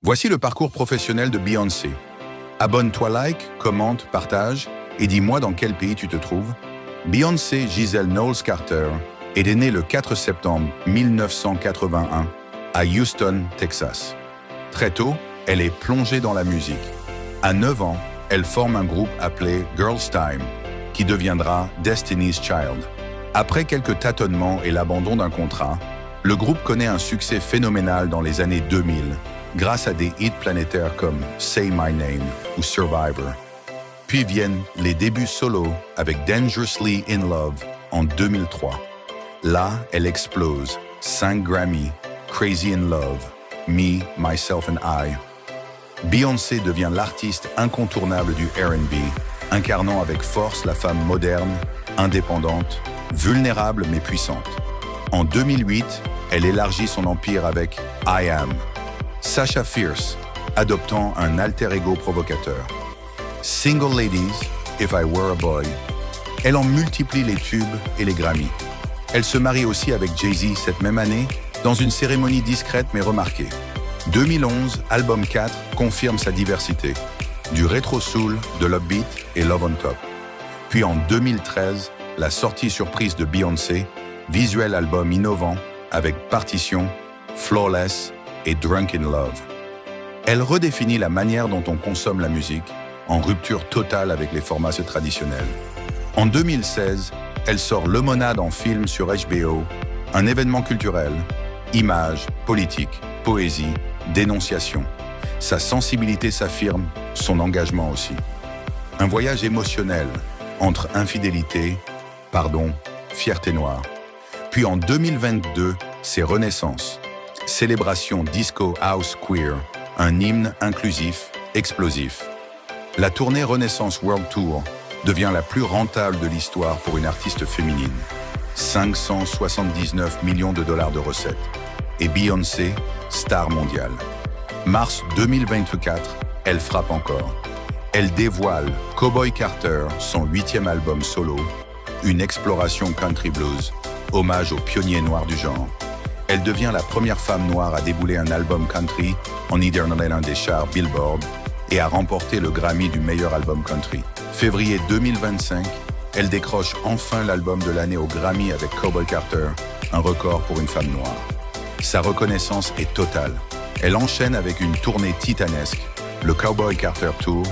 Voici le parcours professionnel de Beyoncé. Abonne-toi, like, commente, partage et dis-moi dans quel pays tu te trouves. Beyoncé Giselle Knowles-Carter est née le 4 septembre 1981 à Houston, Texas. Très tôt, elle est plongée dans la musique. À 9 ans, elle forme un groupe appelé Girls Tyme, qui deviendra Destiny's Child. Après quelques tâtonnements et l'abandon d'un contrat, le groupe connaît un succès phénoménal dans les années 2000, grâce à des hits planétaires comme Say My Name ou Survivor. Puis viennent les débuts solo avec Dangerously in Love en 2003. Là, elle explose. 5 Grammy, Crazy in Love, Me, Myself and I. Beyoncé devient l'artiste incontournable du R&B, incarnant avec force la femme moderne, indépendante, vulnérable mais puissante. En 2008, elle élargit son empire avec I Am. Sasha Fierce, adoptant un alter ego provocateur. Single Ladies, If I Were a Boy. Elle en multiplie les tubes et les Grammys. Elle se marie aussi avec Jay-Z cette même année, dans une cérémonie discrète mais remarquée. 2011, album 4 confirme sa diversité. Du rétro-soul, de l'upbeat et Love on Top. Puis en 2013, la sortie surprise de Beyoncé, visuel album innovant avec Partition, Flawless et Drunk in Love. Elle redéfinit la manière dont on consomme la musique, en rupture totale avec les formats traditionnels. En 2016, elle sort Lemonade en film sur HBO, un événement culturel, images, politique, poésie, dénonciation. Sa sensibilité s'affirme, son engagement aussi. Un voyage émotionnel entre infidélité, pardon, fierté noire. Puis en 2022, c'est Renaissance. Célébration disco house queer, un hymne inclusif, explosif. La tournée Renaissance World Tour devient la plus rentable de l'histoire pour une artiste féminine. 579 millions de dollars de recettes. Et Beyoncé, star mondiale. Mars 2024, elle frappe encore. Elle dévoile Cowboy Carter, son 8e album solo, une exploration country blues, hommage aux pionniers noirs du genre. Elle devient la première femme noire à débouler un album country en Nederland des charts Billboard et à remporter le Grammy du meilleur album country. Février 2025, elle décroche enfin l'album de l'année au Grammy avec Cowboy Carter, un record pour une femme noire. Sa reconnaissance est totale. Elle enchaîne avec une tournée titanesque, le Cowboy Carter Tour,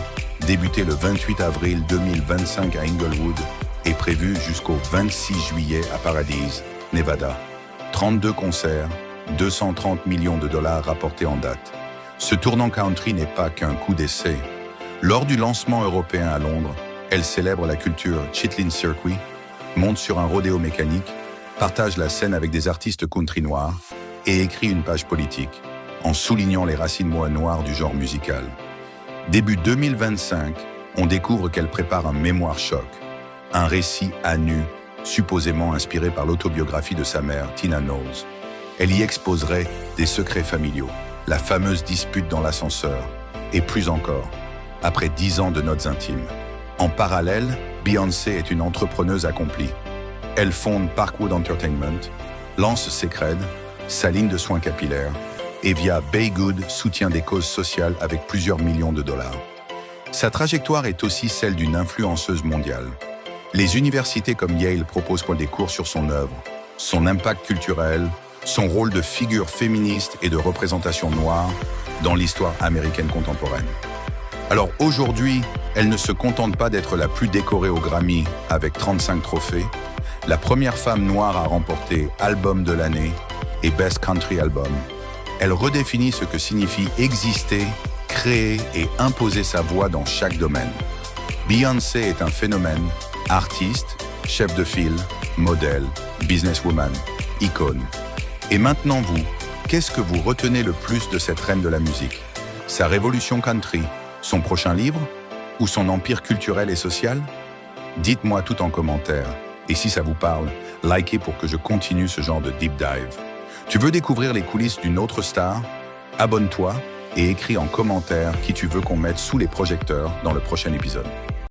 débuté le 28 avril 2025 à Inglewood et prévu jusqu'au 26 juillet à Paradise, Nevada. 32 concerts, 230 millions de dollars rapportés en date. Ce tournant country n'est pas qu'un coup d'essai. Lors du lancement européen à Londres, elle célèbre la culture Chitlin Circuit, monte sur un rodéo mécanique, partage la scène avec des artistes country noirs et écrit une page politique, en soulignant les racines noires du genre musical. Début 2025, on découvre qu'elle prépare un mémoire choc, un récit à nu, supposément inspiré par l'autobiographie de sa mère, Tina Knowles. Elle y exposerait des secrets familiaux, la fameuse dispute dans l'ascenseur, et plus encore, après 10 ans de notes intimes. En parallèle, Beyoncé est une entrepreneuse accomplie. Elle fonde Parkwood Entertainment, lance ses creds, sa ligne de soins capillaires, et via Baygood soutient des causes sociales avec plusieurs millions de dollars. Sa trajectoire est aussi celle d'une influenceuse mondiale. Les universités comme Yale proposent des cours sur son œuvre, son impact culturel, son rôle de figure féministe et de représentation noire dans l'histoire américaine contemporaine. Alors aujourd'hui, elle ne se contente pas d'être la plus décorée au Grammy avec 35 trophées, la première femme noire à remporter Album de l'année et Best Country Album. Elle redéfinit ce que signifie exister, créer et imposer sa voix dans chaque domaine. Beyoncé est un phénomène, artiste, chef de file, modèle, businesswoman, icône. Et maintenant vous, qu'est-ce que vous retenez le plus de cette reine de la musique? Sa révolution country, son prochain livre ou son empire culturel et social? Dites-moi tout en commentaire. Et si ça vous parle, likez pour que je continue ce genre de deep dive. Tu veux découvrir les coulisses d'une autre star? Abonne-toi et écris en commentaire qui tu veux qu'on mette sous les projecteurs dans le prochain épisode.